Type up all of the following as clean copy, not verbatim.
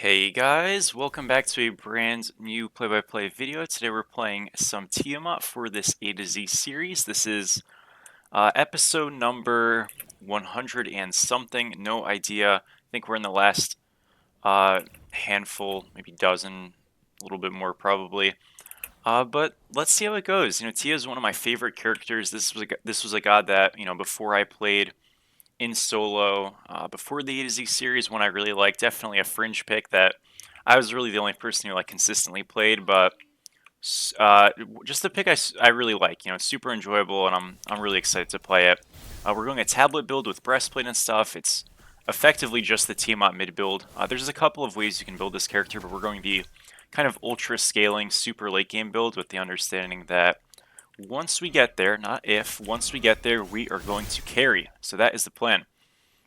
Hey guys, welcome back to a brand new play-by-play video. Today we're playing some Tiamat for this A to Z series. This is episode number 100 and something, no idea. I think we're in the last handful, maybe dozen, a little bit more probably. But let's see how it goes. Tia is one of my favorite characters. This was a god that, before I played in solo, before the A to Z series, one I really liked, definitely a fringe pick that I was really the only person who consistently played, but just the pick I really like. It's super enjoyable, and I'm really excited to play it. We're going a tablet build with breastplate and stuff. It's effectively just the Tiamat mid build. There's a couple of ways you can build this character, but we're going the kind of ultra scaling, super late game build with the understanding that once we get there, not if, once we get there, we are going to carry. So that is the plan.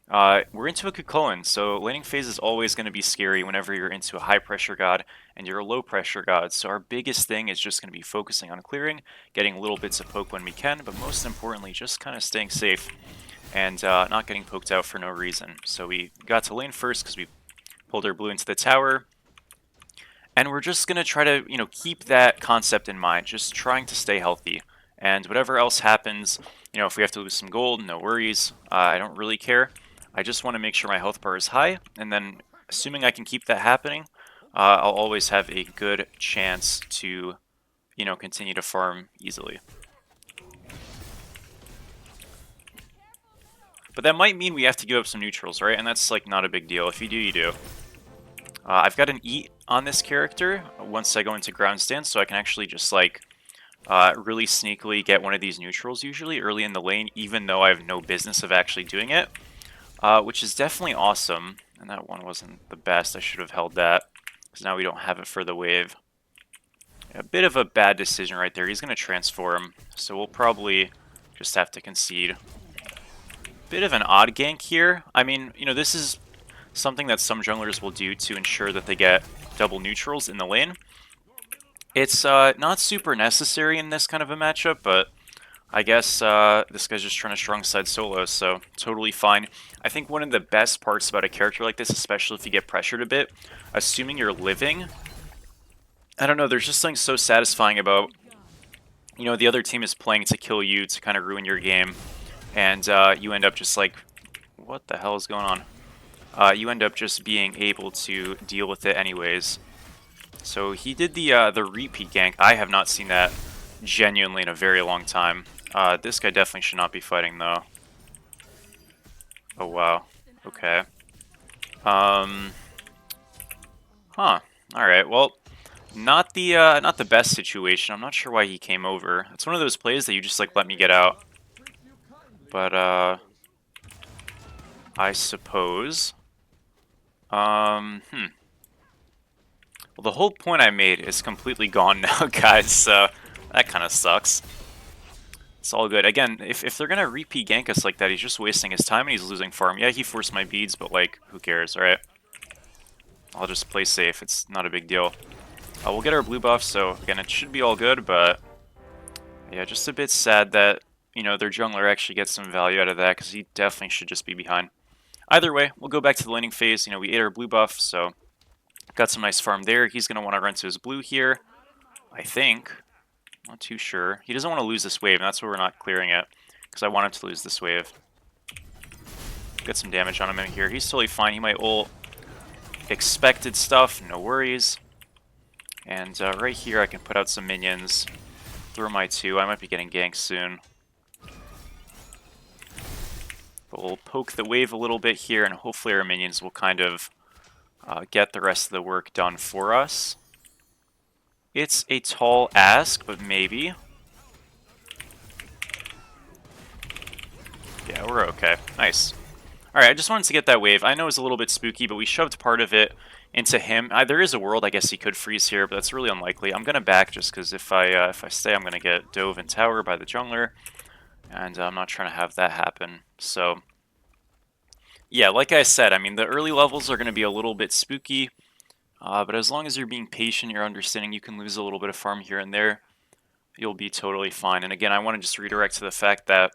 We're into a Kukulkan, so laning phase is always going to be scary whenever you're into a high pressure god and you're a low pressure god. So our biggest thing is just going to be focusing on clearing, getting little bits of poke when we can, but most importantly, just kind of staying safe and not getting poked out for no reason. So we got to lane first because we pulled our blue into the tower. And we're just going to try to, keep that concept in mind, just trying to stay healthy. And whatever else happens, if we have to lose some gold, no worries. I don't really care. I just want to make sure my health bar is high, and then assuming I can keep that happening, I'll always have a good chance to, continue to farm easily. But that might mean we have to give up some neutrals, right? And that's, not a big deal. If you do, you do. I've got an eat on this character once I go into ground stance, so I can actually just really sneakily get one of these neutrals usually early in the lane, even though I have no business of actually doing it, which is definitely awesome. And that one wasn't the best. I should have held that because now we don't have it for the wave. A bit of a bad decision right there. He's going to transform, so we'll probably just have to concede. Bit of an odd gank here. I mean, this is something that some junglers will do to ensure that they get double neutrals in the lane. It's not super necessary in this kind of a matchup, but I guess this guy's just trying to strong side solo, so totally fine. I think one of the best parts about a character like this, especially if you get pressured a bit, assuming you're living, I don't know, there's just something so satisfying about, the other team is playing to kill you, to kind of ruin your game, and you end up just what the hell is going on? You end up just being able to deal with it anyways. So he did the repeat gank. I have not seen that genuinely in a very long time. This guy definitely should not be fighting though. Oh wow. Okay. Huh. All right. Well, not the best situation. I'm not sure why he came over. It's one of those plays that you just let me get out. But I suppose. Well, the whole point I made is completely gone now, guys, so that kind of sucks. It's all good. Again, if they're going to repeat gank us like that, he's just wasting his time and he's losing farm. Yeah, he forced my beads, but, who cares, right? I'll just play safe. It's not a big deal. We'll get our blue buff, so, again, it should be all good, but... yeah, just a bit sad that, their jungler actually gets some value out of that, because he definitely should just be behind. Either way, we'll go back to the laning phase. We ate our blue buff, so... got some nice farm there. He's going to want to run to his blue here, I think. Not too sure. He doesn't want to lose this wave, and that's why we're not clearing it, because I want him to lose this wave. Get some damage on him in here. He's totally fine. He might ult. Expected stuff, no worries. And right here I can put out some minions. Throw my 2. I might be getting ganked soon. But we'll poke the wave a little bit here, and hopefully our minions will kind of get the rest of the work done for us. It's a tall ask, but maybe. Yeah, we're okay. Nice. Alright, I just wanted to get that wave. I know it's a little bit spooky, but we shoved part of it into him. There is a world I guess he could freeze here, but that's really unlikely. I'm going to back just because if I stay, I'm going to get dove in tower by the jungler. And I'm not trying to have that happen. So, yeah, like I said, I mean, the early levels are going to be a little bit spooky. But as long as you're being patient, you're understanding you can lose a little bit of farm here and there, you'll be totally fine. And again, I want to just redirect to the fact that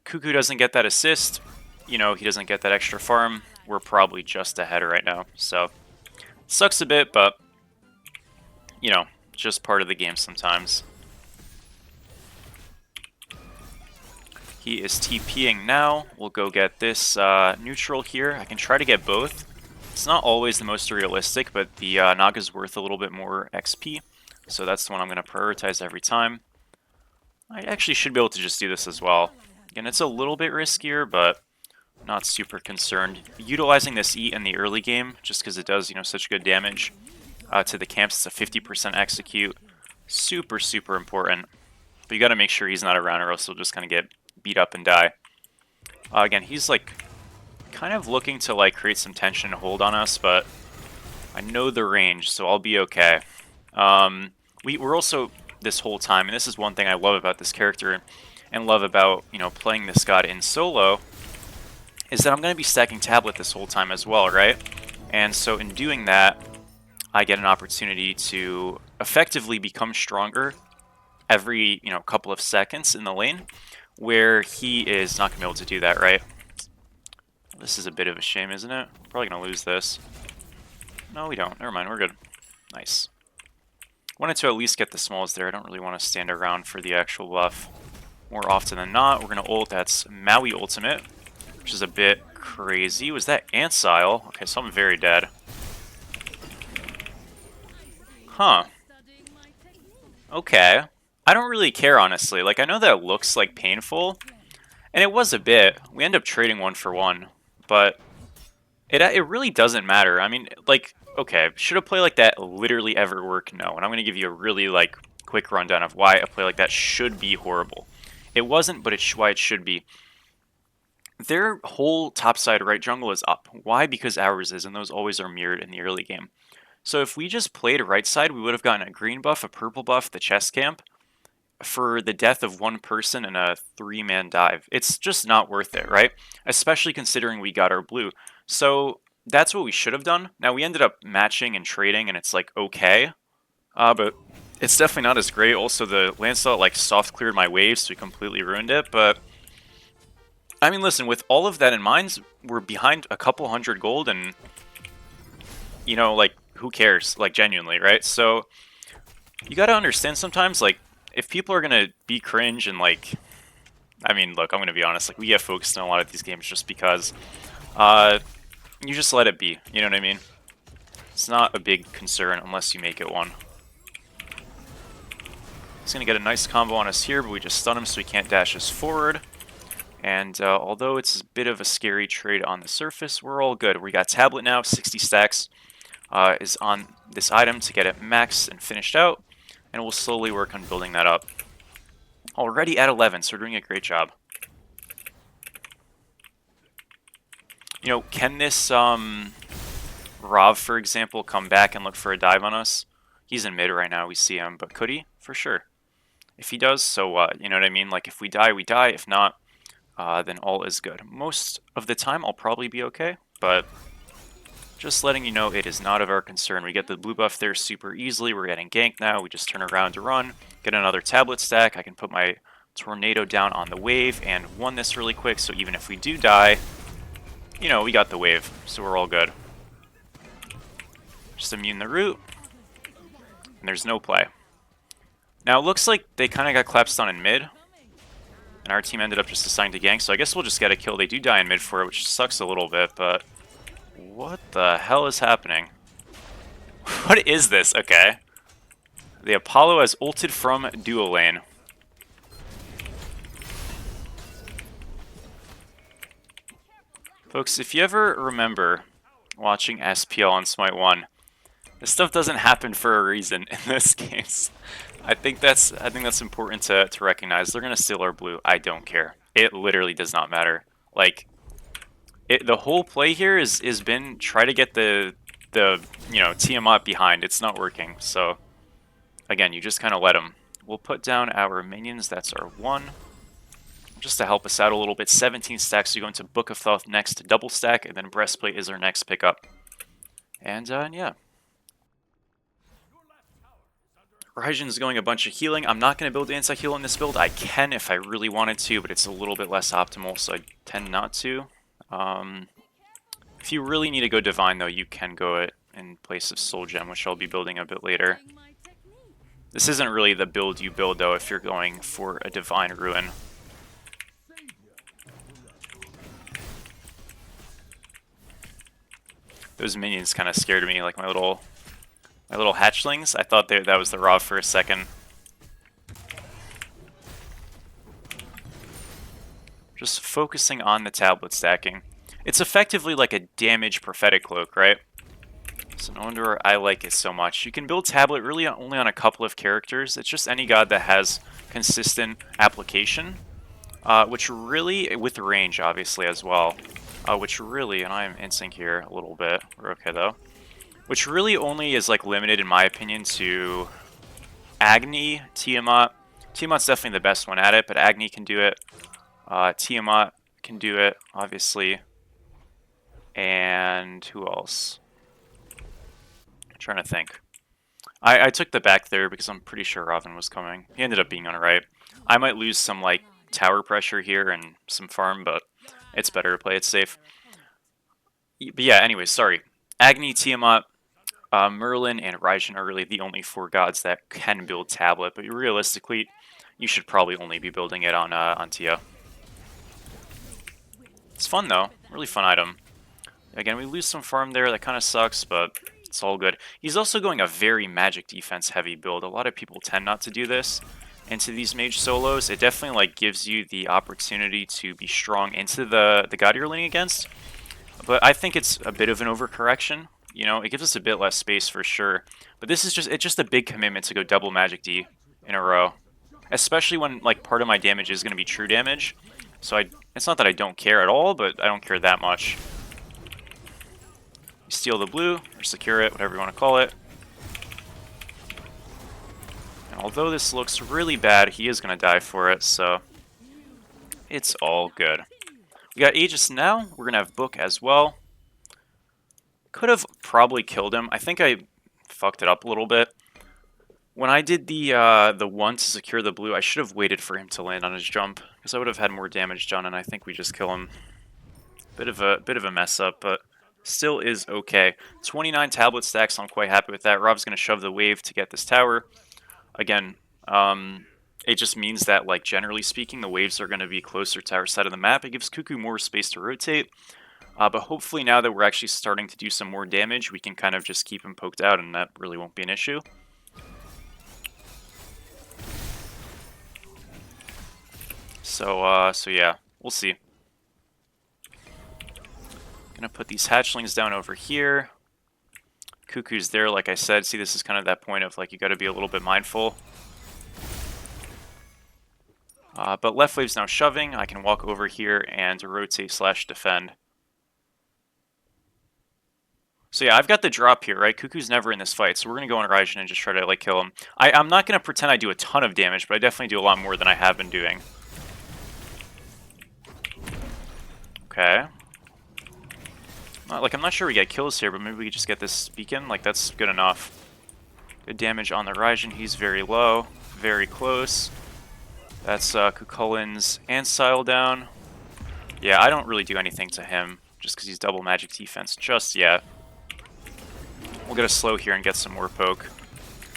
Cuckoo doesn't get that assist. He doesn't get that extra farm. We're probably just ahead right now. So Sucks a bit, but, you know, just part of the game sometimes. He is TPing now. We'll go get this neutral here. I can try to get both. It's not always the most realistic, but the Naga's worth a little bit more XP, so that's the one I'm going to prioritize every time. I actually should be able to just do this as well. Again, it's a little bit riskier, but not super concerned. Utilizing this E in the early game, just because it does, you know, such good damage to the camps. It's a 50% execute. Super, super important. But you got to make sure he's not around, or else he'll just kind of get beat up and die. Again, he's like kind of looking to like create some tension and hold on us, but I know the range, so I'll be okay. We're also this whole time, and this is one thing I love about this character and love about, you know, playing this god in solo, is that I'm going to be stacking tablet this whole time as well, right? And so in doing that, I get an opportunity to effectively become stronger every, you know, couple of seconds in the lane, where he is not going to be able to do that, right? This is a bit of a shame, isn't it? Probably going to lose this. No, we don't. Never mind, we're good. Nice. Wanted to at least get the smalls there. I don't really want to stand around for the actual buff. More often than not, we're going to ult. That's Maui ultimate, which is a bit crazy. Was that Ancile? Okay, so I'm very dead. Huh. Okay. I don't really care, honestly. Like, I know that looks, like, painful, and it was a bit. We end up trading 1-for-1, but it really doesn't matter. I mean, like, okay, should a play like that literally ever work? No. And I'm going to give you a really, like, quick rundown of why a play like that should be horrible. It wasn't, but it's why it should be. Their whole topside right jungle is up. Why? Because ours is, and those always are mirrored in the early game. So if we just played right side, we would have gotten a green buff, a purple buff, the chest camp, for the death of one person in a 3-man dive. It's just not worth it, right? Especially considering we got our blue. So that's what we should have done. Now, we ended up matching and trading, and it's like, okay. But it's definitely not as great. Also, the Lancelot like soft cleared my waves, so we completely ruined it. But, I mean, listen, with all of that in mind, we're behind a couple hundred gold, and, you know, like, who cares? Like, genuinely, right? So, you gotta understand sometimes, like, if people are gonna be cringe and, like, I mean, look, I'm gonna be honest, like, we get focused in a lot of these games just because, you just let it be, you know what I mean? It's not a big concern unless you make it one. He's gonna get a nice combo on us here, but we just stun him so he can't dash us forward. And although it's a bit of a scary trade on the surface, we're all good. We got tablet now, 60 stacks is on this item to get it maxed and finished out, and we'll slowly work on building that up. Already at 11, so we're doing a great job. You know, can this Rav, for example, come back and look for a dive on us? He's in mid right now, we see him, but could he? For sure. If he does, so what? You know what I mean? Like, if we die, we die. If not, then all is good. Most of the time, I'll probably be okay, but just letting you know, it is not of our concern. We get the blue buff there super easily. We're getting ganked now. We just turn around to run, get another tablet stack. I can put my tornado down on the wave and won this really quick, so even if we do die, you know, we got the wave, so we're all good. Just immune the root, and there's no play. Now, it looks like they kind of got clapstun in mid, and our team ended up just deciding to gank, so I guess we'll just get a kill. They do die in mid for it, which sucks a little bit, but what the hell is happening? What is this? Okay. The Apollo has ulted from duo lane. Folks, if you ever remember watching SPL on Smite 1, this stuff doesn't happen for a reason in this case. I think that's important to recognize. They're gonna steal our blue. I don't care. It literally does not matter. Like, the whole play here is been try to get the you know, Tiamat behind. It's not working. So again, you just kind of let them. We'll put down our minions. That's our 1. Just to help us out a little bit. 17 stacks. So you go into Book of Thoth next to double stack, and then Breastplate is our next pickup. And yeah. Raijin's going a bunch of healing. I'm not going to build anti-heal in this build. I can if I really wanted to, but it's a little bit less optimal, so I tend not to. If you really need to go Divine, though, you can go it in place of Soul Gem, which I'll be building a bit later. This isn't really the build you build, though, if you're going for a Divine Ruin. Those minions kind of scared me, like my little hatchlings. I thought that was the Raw for a second. Just focusing on the tablet stacking. It's effectively like a damage prophetic cloak, right? So no wonder I like it so much. You can build tablet really only on a couple of characters. It's just any god that has consistent application, which really, with range obviously as well, which really, and I'm INTING here a little bit, we're okay though, which really only is like limited in my opinion to Agni, Tiamat. Tiamat's definitely the best one at it, but Agni can do it. Tiamat can do it, obviously. And who else? I'm trying to think. I took the back there because I'm pretty sure Raven was coming. He ended up being on the right. I might lose some like tower pressure here and some farm, but it's better to play it safe. But yeah, anyways, sorry. Agni, Tiamat, Merlin, and Raijin are really the only 4 gods that can build tablet, but realistically, you should probably only be building it on Tia. It's fun though, really fun item. Again, we lose some farm there, that kind of sucks, but it's all good. He's also going a very magic defense heavy build. A lot of people tend not to do this into these mage solos. It definitely like gives you the opportunity to be strong into the god you're leaning against. But I think it's a bit of an overcorrection. You know, it gives us a bit less space for sure. But this is just a big commitment to go double magic D in a row. Especially when like part of my damage is going to be true damage. So it's not that I don't care at all, but I don't care that much. You steal the blue, or secure it, whatever you want to call it. And although this looks really bad, he is going to die for it, so it's all good. We got Aegis now. We're going to have Book as well. Could have probably killed him. I think I fucked it up a little bit. When I did the one to secure the blue, I should have waited for him to land on his jump, because I would have had more damage done, and I think we just kill him. Bit of a mess up, but still is okay. 29 tablet stacks, so I'm quite happy with that. Rob's going to shove the wave to get this tower. Again, it just means that, like, generally speaking, the waves are going to be closer to our side of the map. It gives Cuckoo more space to rotate. But hopefully now that we're actually starting to do some more damage, we can kind of just keep him poked out, and that really won't be an issue. So yeah, we'll see. Gonna put these hatchlings down over here. Cuckoo's there, like I said. See, this is kind of that point of, like, you gotta be a little bit mindful. But left wave's now shoving. I can walk over here and rotate / defend. So yeah, I've got the drop here, right? Cuckoo's never in this fight, so we're gonna go on Raijin and just try to, like, kill him. I'm not gonna pretend I do a ton of damage, but I definitely do a lot more than I have been doing. Okay. Like, I'm not sure we get kills here, but maybe we could just get this beacon. Like, that's good enough. Good damage on the Raijin. He's very low. Very close. That's Cucullin's Ancile down. Yeah, I don't really do anything to him, just because he's double magic defense just yet. We'll get a slow here and get some more poke.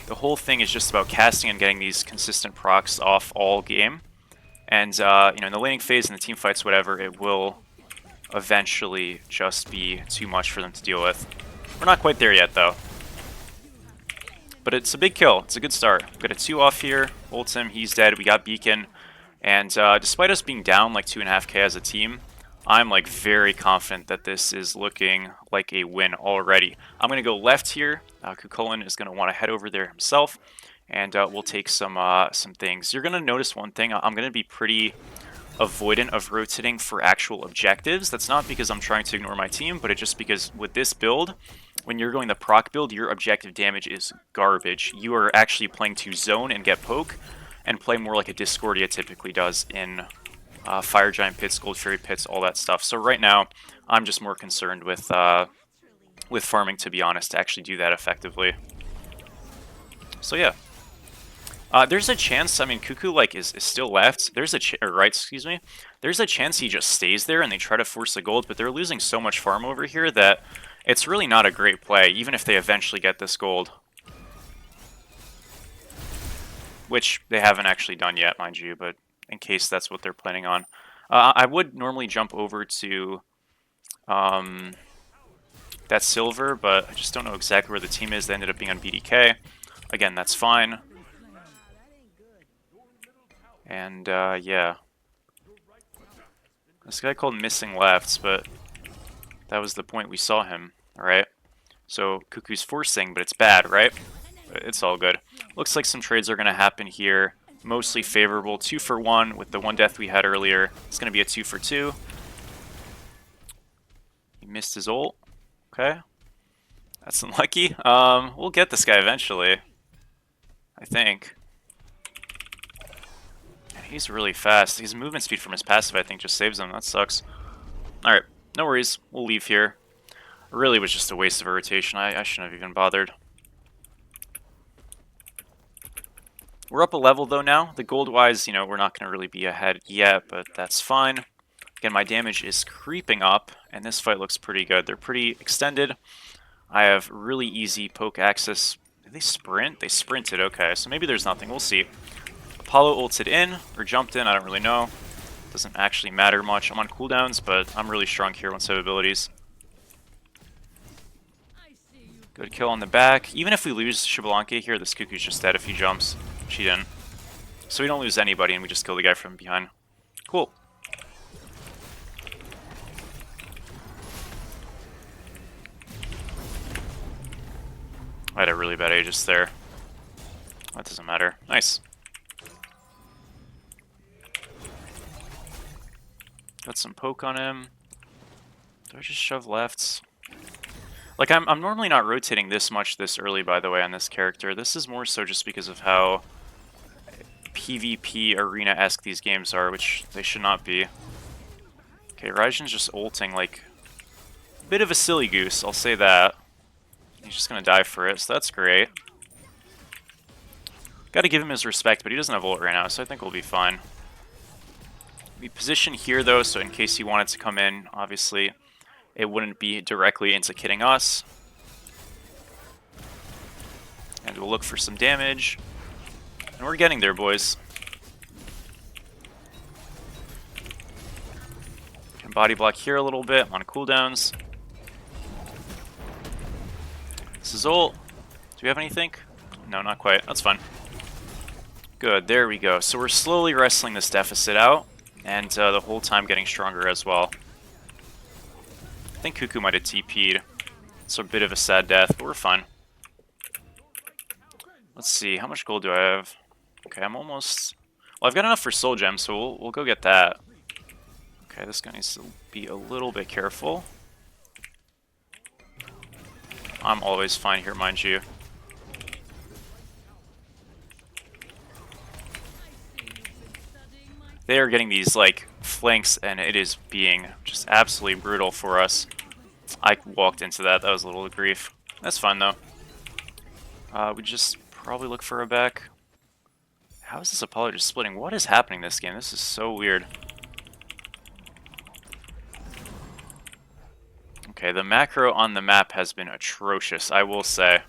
The whole thing is just about casting and getting these consistent procs off all game. And, you know, in the laning phase and the team fights, whatever, it will eventually just be too much for them to deal with. We're not quite there yet, though. But it's a big kill. It's a good start. We've got a 2 off here. Ults him. He's dead. We got Beacon. And despite us being down like 2.5k as a team, I'm like very confident that this is looking like a win already. I'm going to go left here. Cucullin is going to want to head over there himself. And we'll take some things. You're going to notice one thing. I'm going to be pretty avoidant of rotating for actual objectives. That's not because I'm trying to ignore my team, but it's just because with this build, when you're going the proc build, your objective damage is garbage. You are actually playing to zone and get poke, and play more like a Discordia typically does in Fire Giant Pits, Gold Fairy Pits, all that stuff. So right now, I'm just more concerned with farming, to be honest, to actually do that effectively. So yeah. There's a chance, I mean, Cuckoo, like, is still left. There's a excuse me. There's a chance he just stays there and they try to force the gold, but they're losing so much farm over here that It's really not a great play, even if they eventually get this gold. Which they haven't actually done yet, mind you, but in case that's what they're planning on. I would normally jump over to that silver, but I just don't know exactly where the team is. They ended up being on BDK. Again, that's fine. And yeah. This guy called missing lefts, but that was the point we saw him, alright? So Cuckoo's forcing, but it's bad, right? It's all good. Looks like some trades are going to happen here. Mostly favorable. 2 for 1 with the 1 death we had earlier. It's going to be a 2 for 2. He missed his ult. Okay. That's unlucky. We'll get this guy eventually. I think. And he's really fast. His movement speed from his passive, I think, just saves him. That sucks. Alright. No worries. We'll leave here. It really was just a waste of a rotation. I shouldn't have even bothered. We're up a level though now. The gold-wise, you know, we're not going to really be ahead yet, but that's fine. Again, my damage is creeping up, and this fight looks pretty good. They're pretty extended. I have really easy poke access. Did they sprint? They sprinted, okay. So maybe there's nothing. We'll see. Apollo ulted in, or jumped in, I don't really know. Doesn't actually matter much. I'm on cooldowns, but I'm really strong here once I have abilities. Good kill on the back. Even if we lose Xbalanque here, this Cuckoo's just dead if he jumps. She didn't. So we don't lose anybody, and we just kill the guy from behind. Cool. I had a really bad Aegis there. That doesn't matter. Nice. Got some poke on him. Do I just shove lefts? Like, I'm normally not rotating this much this early, by the way, on this character. This is more so just because of how PvP arena-esque these games are, which they should not be. Okay, Raijin's just ulting like a bit of a silly goose, I'll say that. He's just gonna die for it, so that's great. Gotta give him his respect, but he doesn't have ult right now, so I think we'll be fine. We position here, though, so in case he wanted to come in, obviously, it wouldn't be directly into kitting us. And we'll look for some damage. And we're getting there, boys. Can body block here a little bit. I'm on cooldowns. This is ult. Do we have anything? No, not quite. That's fine. Good, there we go. So we're slowly wrestling this deficit out, and the whole time getting stronger as well. I think Cuckoo might have TP'd. It's a bit of a sad death, but we're fine. Let's see, how much gold do I have? Okay, I'm almost... Well, I've got enough for soul gems, so we'll go get that. Okay, this guy needs to be a little bit careful. I'm always fine here, mind you. They are getting these, like, flanks, and it is being just absolutely brutal for us. I walked into that. That was a little grief. That's fine, though. We just probably look for a back. How is this Apollo just splitting? What is happening this game? This is so weird. Okay, the macro on the map has been atrocious, I will say.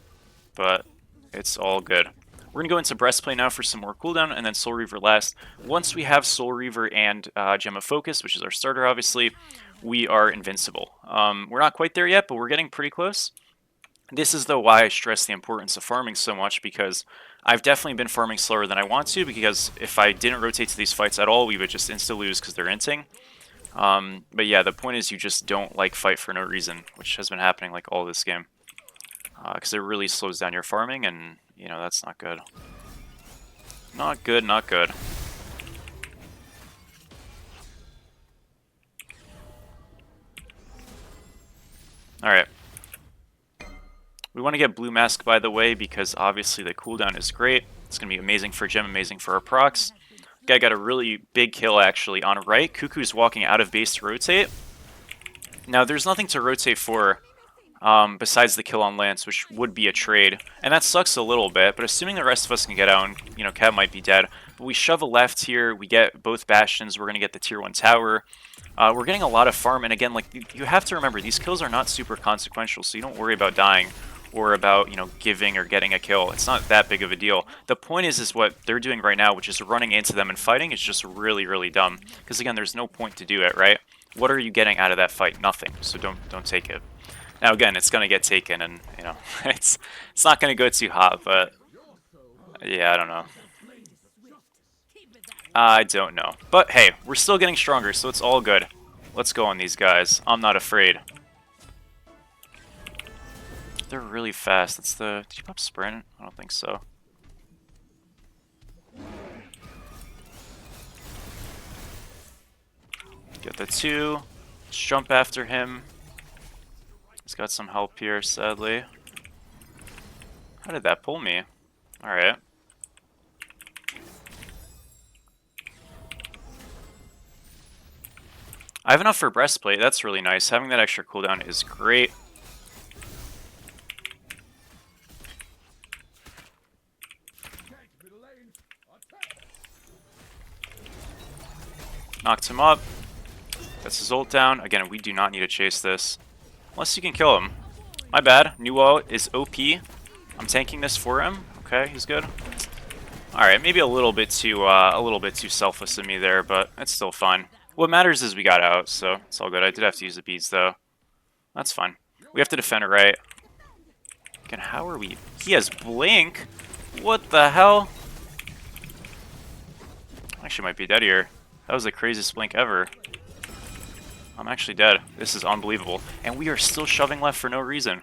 But it's all good. We're going to go into Breastplate now for some more cooldown, and then Soul Reaver last. Once we have Soul Reaver and Gem of Focus, which is our starter, obviously, we are invincible. We're not quite there yet, but we're getting pretty close. This is, though, why I stress the importance of farming so much, because I've definitely been farming slower than I want to, because if I didn't rotate to these fights at all, we would just insta-lose because they're inting. But yeah, the point is you just don't, like, fight for no reason, which has been happening, like, all this game. Because it really slows down your farming, and, you know, that's not good. Not good, not good. Alright. We want to get Blue Mask, by the way, because obviously the cooldown is great. It's going to be amazing for Gem, amazing for our procs. Guy got a really big kill, actually, on right. Cuckoo's walking out of base to rotate. Now, there's nothing to rotate for besides the kill on Lance, which would be a trade. And that sucks a little bit, but assuming the rest of us can get out, and, you know, Cab might be dead, we shove a left here, we get both bastions, we're going to get the tier 1 tower. We're getting a lot of farm, and again, like, you have to remember, these kills are not super consequential, so you don't worry about dying or about, you know, giving or getting a kill. It's not that big of a deal. The point is what they're doing right now, which is running into them and fighting, is just really, really dumb. Because again, there's no point to do it, right? What are you getting out of that fight? Nothing. So don't take it. Now again, it's gonna get taken, and you know, it's not gonna go too hot, but yeah, I don't know. I don't know. But hey, we're still getting stronger, so it's all good. Let's go on these guys. I'm not afraid. They're really fast. That's the... Did you pop sprint? I don't think so. Get the 2. Let's jump after him. He's got some help here, sadly. How did that pull me? Alright. I have enough for breastplate. That's really nice. Having that extra cooldown is great. Knocked him up. That's his ult down. Again, we do not need to chase this. Unless you can kill him. My bad. New ult is OP. I'm tanking this for him. Okay, he's good. Alright, maybe a little bit too selfless of me there, but it's still fine. What matters is we got out, so it's all good. I did have to use the beads, though. That's fine. We have to defend it right. Again, how are we... He has Blink? What the hell? I actually might be dead here. That was the craziest blink ever. I'm actually dead. This is unbelievable. And we are still shoving left for no reason.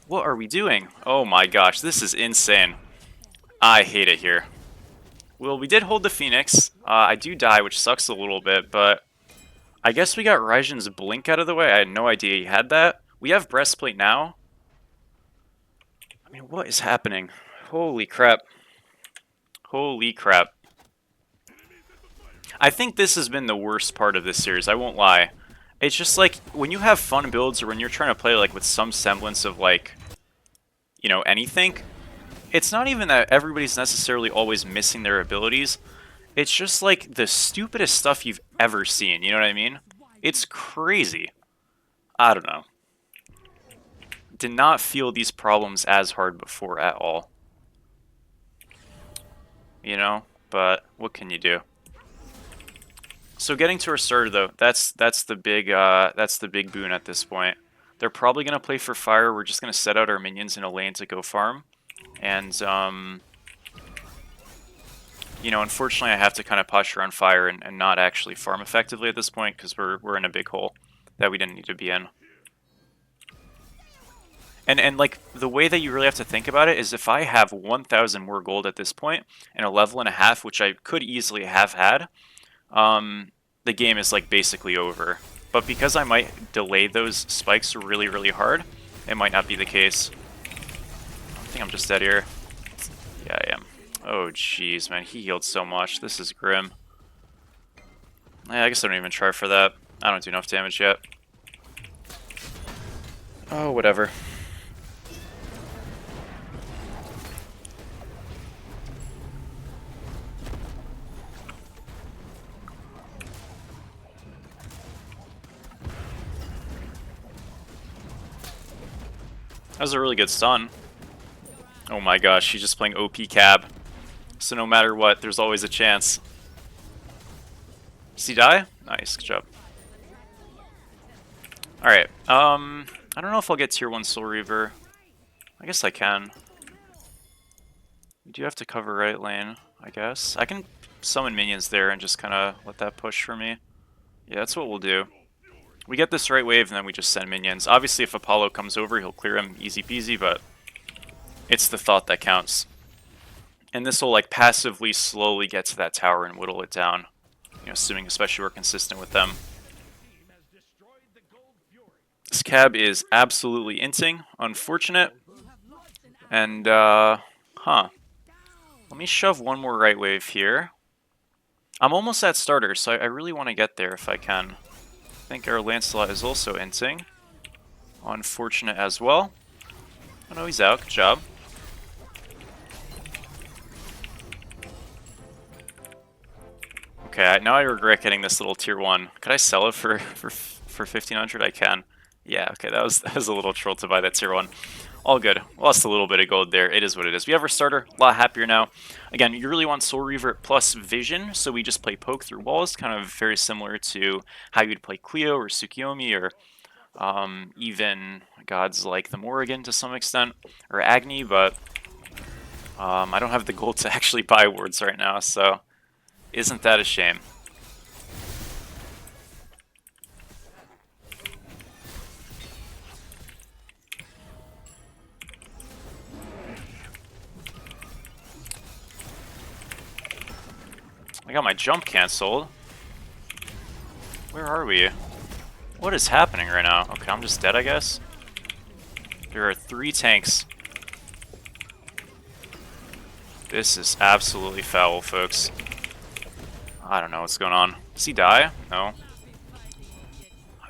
What are we doing? Oh my gosh, this is insane. I hate it here. Well, we did hold the Phoenix. I do die, which sucks a little bit, but I guess we got Raijin's Blink out of the way. I had no idea he had that. We have Breastplate now. I mean, what is happening? Holy crap. Holy crap. I think this has been the worst part of this series, I won't lie. It's just like, when you have fun builds, or when you're trying to play like with some semblance of like, you know, anything, it's not even that everybody's necessarily always missing their abilities. It's just like the stupidest stuff you've ever seen, you know what I mean? It's crazy. I don't know. Did not feel these problems as hard before at all. You know, but what can you do? So getting to our starter though, that's the big boon at this point. They're probably gonna play for fire. We're just gonna set out our minions in a lane to go farm, and you know, unfortunately, I have to kind of posture on fire and not actually farm effectively at this point because we're in a big hole that we didn't need to be in. And like the way that you really have to think about it is if I have 1,000 more gold at this point and a level and a half, which I could easily have had. The game is like basically over. But because I might delay those spikes really, really hard, it might not be the case. I think I'm just dead here. Yeah, I am. Oh, jeez, man. He healed so much. This is grim. Yeah, I guess I don't even try for that. I don't do enough damage yet. Oh, whatever. That was a really good stun. Oh my gosh, she's just playing OP cab. So no matter what, there's always a chance. Does he die? Nice, good job. Alright, I don't know if I'll get tier 1 Soul Reaver. I guess I can. We do have to cover right lane, I guess. I can summon minions there and just kind of let that push for me. Yeah, that's what we'll do. We get this right wave and then we just send minions. Obviously if Apollo comes over, he'll clear him easy peasy, but it's the thought that counts. And this will like passively slowly get to that tower and whittle it down. You know, assuming especially we're consistent with them. This cab is absolutely inting. Unfortunate. And, Let me shove one more right wave here. I'm almost at starter, so I really want to get there if I can. I think our Lancelot is also inting. Unfortunate as well. Oh no, he's out. Good job. Okay, now I regret getting this little tier 1. Could I sell it for 1500? I can. Yeah, okay, that was a little troll to buy that tier 1. All good. Lost a little bit of gold there. It is what it is. We have our starter. A lot happier now. Again, you really want Soul Reaver plus Vision, so we just play Poke through walls, kind of very similar to how you'd play Cleo or Tsukiyomi or even gods like the Morrigan to some extent, or Agni, but I don't have the gold to actually buy wards right now, so isn't that a shame? I got my jump canceled. Where are we? What is happening right now? Okay, I'm just dead, I guess. There are 3 tanks. This is absolutely foul, folks. I don't know what's going on. Does he die? No.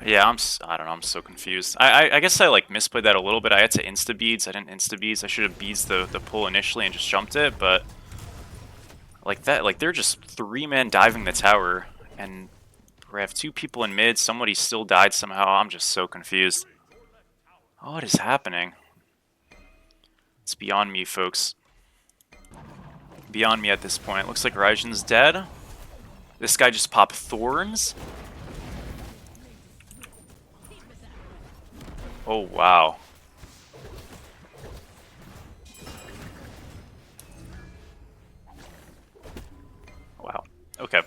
Yeah, I don't know, I'm so confused. I guess I like misplayed that a little bit. I had to insta beads. I didn't insta beads. I should have beads the pull initially and just jumped it, but like that, like they're just 3-man diving the tower, and we have 2 people in mid. Somebody still died somehow. I'm just so confused. Oh, what is happening? It's beyond me, folks. Beyond me at this point. Looks like Raijin's dead. This guy just popped thorns. Oh, wow. Wow. Okay.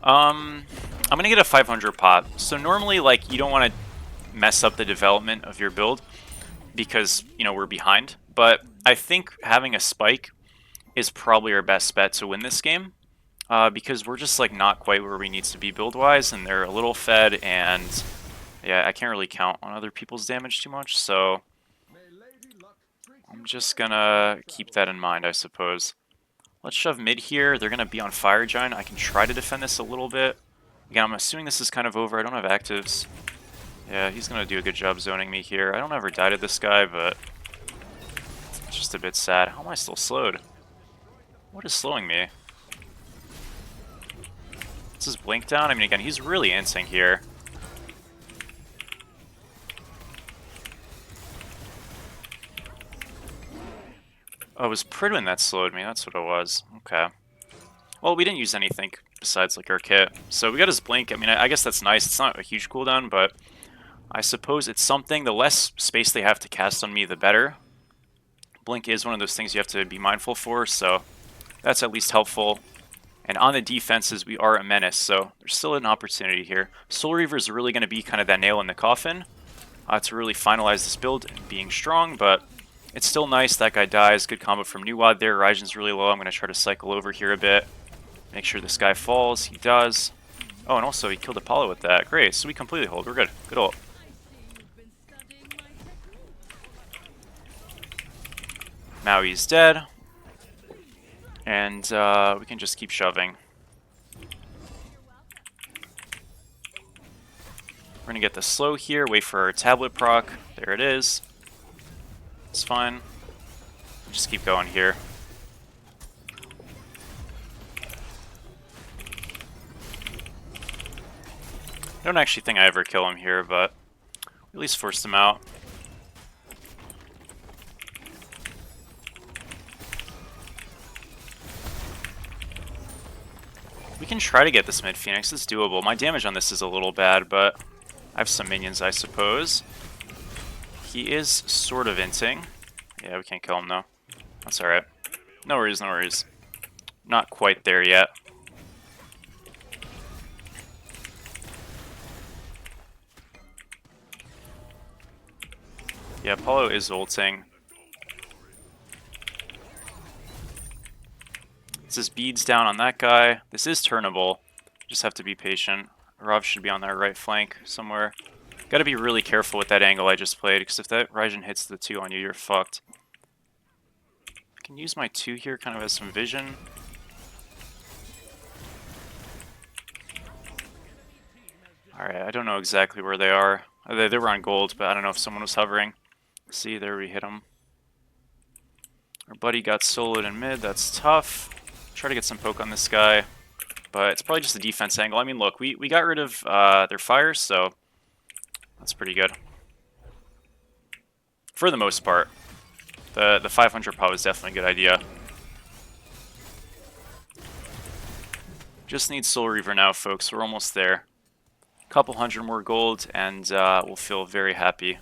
I'm gonna get a 500 pot. So normally, like, you don't want to mess up the development of your build because, you know, we're behind. But I think having a spike is probably our best bet to win this game. Because we're just, like, not quite where we need to be build-wise, and they're a little fed, and yeah, I can't really count on other people's damage too much, so I'm just gonna keep that in mind, I suppose. Let's shove mid here. They're gonna be on Fire Giant. I can try to defend this a little bit. Again, I'm assuming this is kind of over. I don't have actives. Yeah, he's gonna do a good job zoning me here. I don't ever die to this guy, but it's just a bit sad. How am I still slowed? What is slowing me? What's his blink down? I mean, again, he's really inting here. Oh, it was Pridwin that slowed me. That's what it was. Okay. Well, we didn't use anything besides, like, our kit. So we got his blink. I mean, I guess that's nice. It's not a huge cooldown, but I suppose it's something. The less space they have to cast on me, the better. Blink is one of those things you have to be mindful for, so that's at least helpful. And on the defenses, we are a menace, so there's still an opportunity here. Soul Reaver is really going to be kind of that nail in the coffin to really finalize this build being strong, but it's still nice. That guy dies. Good combo from Nuwad there. Raijin's really low. I'm going to try to cycle over here a bit. Make sure this guy falls. He does. Oh, and also he killed Apollo with that. Great, so we completely hold. We're good. Good ult. Maui's dead. And we can just keep shoving. We're going to get the slow here. Wait for our tablet proc. There it is. It's fine. Just keep going here. I don't actually think I ever kill him here, but at least forced him out. We can try to get this mid Phoenix. It's doable. My damage on this is a little bad, but I have some minions, I suppose. He is sort of inting. Yeah, we can't kill him, though. That's alright. No worries, no worries. Not quite there yet. Yeah, Apollo is ulting. This is beads down on that guy. This is turnable. Just have to be patient. Rav should be on that right flank somewhere. Gotta be really careful with that angle I just played, because if that Raijin hits the 2 on you, you're fucked. I can use my 2 here kind of as some vision. Alright, I don't know exactly where they are. They were on gold, but I don't know if someone was hovering. See, there we hit him. Our buddy got soloed in mid, that's tough. Try to get some poke on this guy. but it's probably just a defense angle. I mean, look, we got rid of their fire, so that's pretty good. For the most part. The 500 pop is definitely a good idea. Just need Soul Reaver now, folks. We're almost there. A couple hundred more gold, and we'll feel very happy.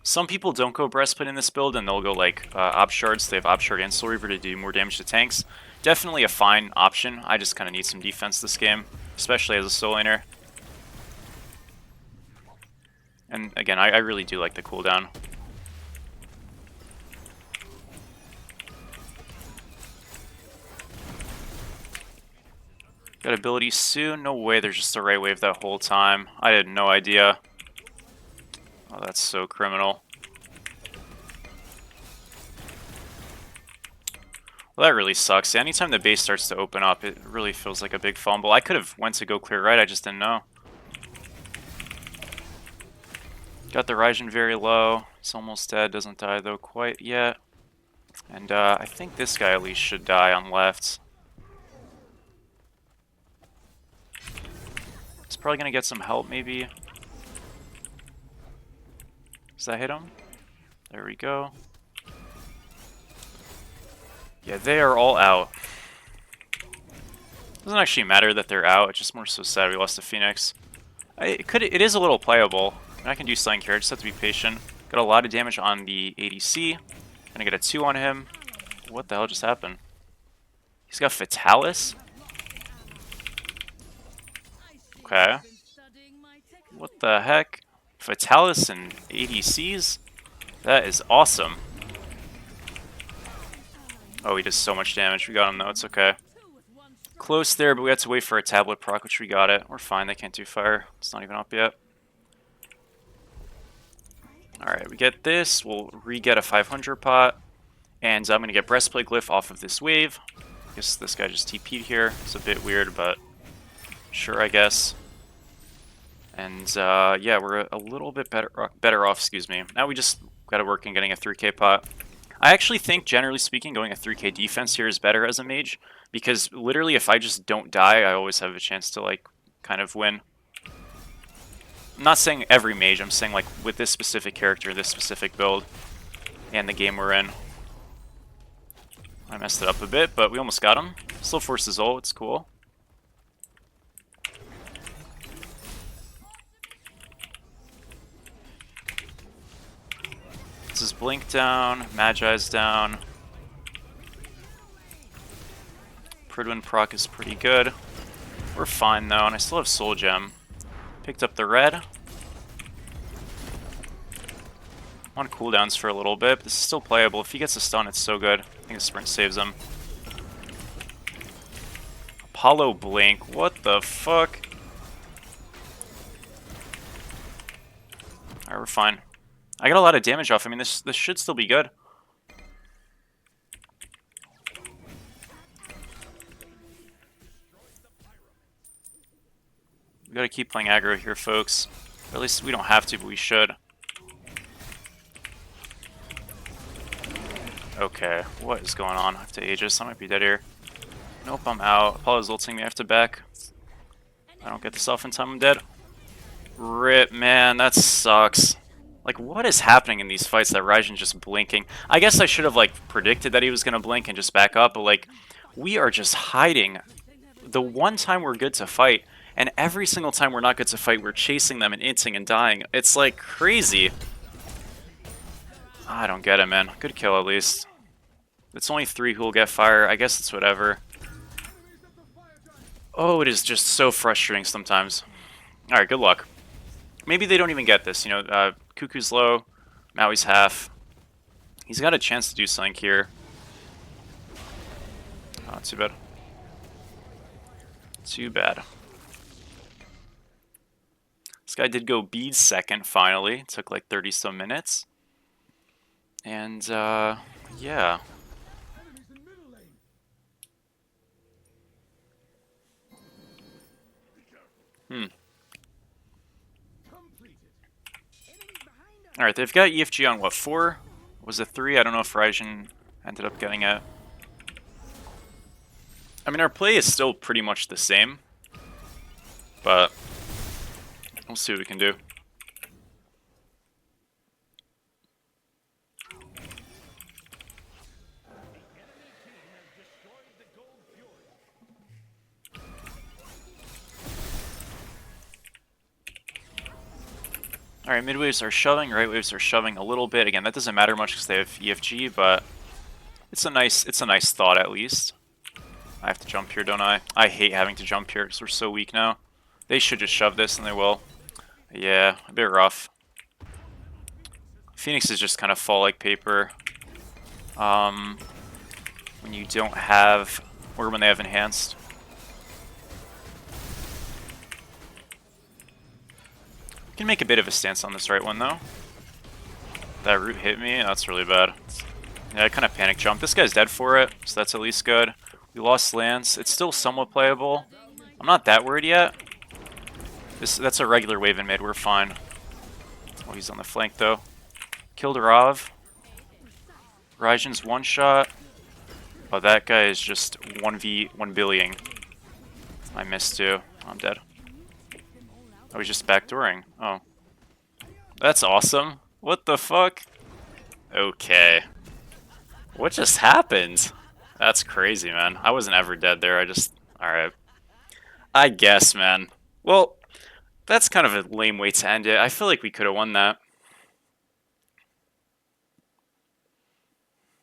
Some people don't go Breastplate in this build, and they'll go like Op Shards. They have Op Shard and Soul Reaver to do more damage to tanks. Definitely a fine option. I just kind of need some defense this game, especially as a Soul Laner. And again, I really do like the cooldown. Got ability soon? No way there's just a right wave that whole time. I had no idea. Oh, that's so criminal. Well, that really sucks. Anytime the base starts to open up, it really feels like a big fumble. I could have went to go clear right, I just didn't know. Got the Raijin very low. He's almost dead. Doesn't die though quite yet. And I think this guy at least should die on left. He's probably going to get some help maybe. Does that hit him? There we go. Yeah, they are all out. Doesn't actually matter that they're out. It's just more so sad we lost to Phoenix. It is a little playable. I can do something here. I just have to be patient. Got a lot of damage on the ADC. Gonna get a 2 on him. What the hell just happened? He's got Fatalis? Okay. What the heck? Fatalis and ADCs? That is awesome. Oh, he does so much damage. We got him though, it's okay. Close there, but we had to wait for a tablet proc, which we got it. We're fine, they can't do fire. It's not even up yet. Alright, we get this. We'll re-get a 500 pot. And I'm going to get Breastplate Glyph off of this wave. I guess this guy just TP'd here. It's a bit weird, but sure, I guess. And yeah, we're a little bit better off, excuse me. Now we just got to work on getting a 3k pot. I actually think, generally speaking, going a 3k defense here is better as a mage. Because literally, if I just don't die, I always have a chance to, like, kind of win. I'm not saying every mage, I'm saying, like, with this specific character, this specific build, and the game we're in. I messed it up a bit, but we almost got him. Still forces ult, it's cool. This is Blink down, Magi's down. Pridwin proc is pretty good. We're fine though, and I still have Soul Gem. Picked up the red. On cooldowns for a little bit, but this is still playable. If he gets a stun, it's so good. I think a sprint saves him. Apollo Blink, what the fuck? Alright, we're fine. I got a lot of damage off. I mean, this should still be good. We gotta keep playing aggro here, folks. Or at least we don't have to, but we should. Okay, what is going on? I have to Aegis. I might be dead here. Nope, I'm out. Apollo's ulting me. I have to back. I don't get this off in time, I'm dead. RIP, man, that sucks. Like, what is happening in these fights that Raijin's just blinking? I guess I should have, like, predicted that he was gonna blink and just back up, but, like, we are just hiding. The one time we're good to fight, and every single time we're not good to fight, we're chasing them and inting and dying. It's, like, crazy. I don't get it, man. Good kill, at least. It's only 3 who will get fire. I guess it's whatever. Oh, it is just so frustrating sometimes. Alright, good luck. Maybe they don't even get this, you know, Cuckoo's low, Maui's half. He's got a chance to do something here. Oh, too bad. Too bad. This guy did go bead second, finally. It took like 30-some minutes. And, yeah. Alright, they've got EFG on, what, 4? Was it 3? I don't know if Ryzen ended up getting it. I mean, our play is still pretty much the same, but we'll see what we can do. Alright, mid waves are shoving, right waves are shoving a little bit. Again, that doesn't matter much because they have EFG, but it's a nice thought at least. I have to jump here, don't I? I hate having to jump here because we're so weak now. They should just shove this, and they will. Yeah, a bit rough. Phoenix is just kind of fall like paper. When you don't have, or when they have enhanced. Can make a bit of a stance on this right one though. That root hit me. That's really bad. Yeah, I kind of panic jumped. This guy's dead for it, so that's at least good. We lost Lance. It's still somewhat playable. I'm not that worried yet. That's a regular wave in mid. We're fine. Oh, he's on the flank though. Killed Rav. Raijin's one shot. Oh, that guy is just 1v1 billying. I missed too. I'm dead. Oh, he's just backdooring. Oh. That's awesome. What the fuck? Okay. What just happened? That's crazy, man. I wasn't ever dead there. Alright. I guess, man. Well, that's kind of a lame way to end it. I feel like we could have won that.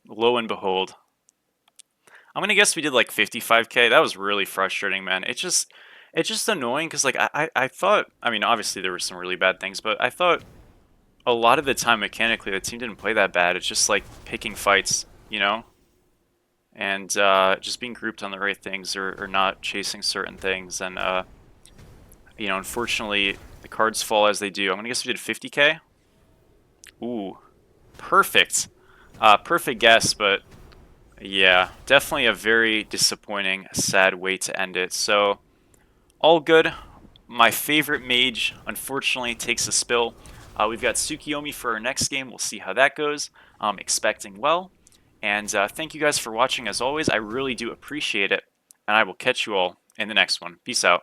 Lo and behold. I'm gonna guess we did like 55k. That was really frustrating, man. It's just annoying because like I thought, I mean, obviously there were some really bad things, but I thought a lot of the time mechanically the team didn't play that bad. It's just like picking fights, you know? And just being grouped on the right things or not chasing certain things. And, you know, unfortunately, the cards fall as they do. I'm going to guess we did 50k. Ooh, perfect. Perfect guess, but yeah, definitely a very disappointing, sad way to end it. So, all good. My favorite mage, unfortunately, takes a spill. We've got Tsukiyomi for our next game. We'll see how that goes. I'm expecting well. And thank you guys for watching as always. I really do appreciate it. And I will catch you all in the next one. Peace out.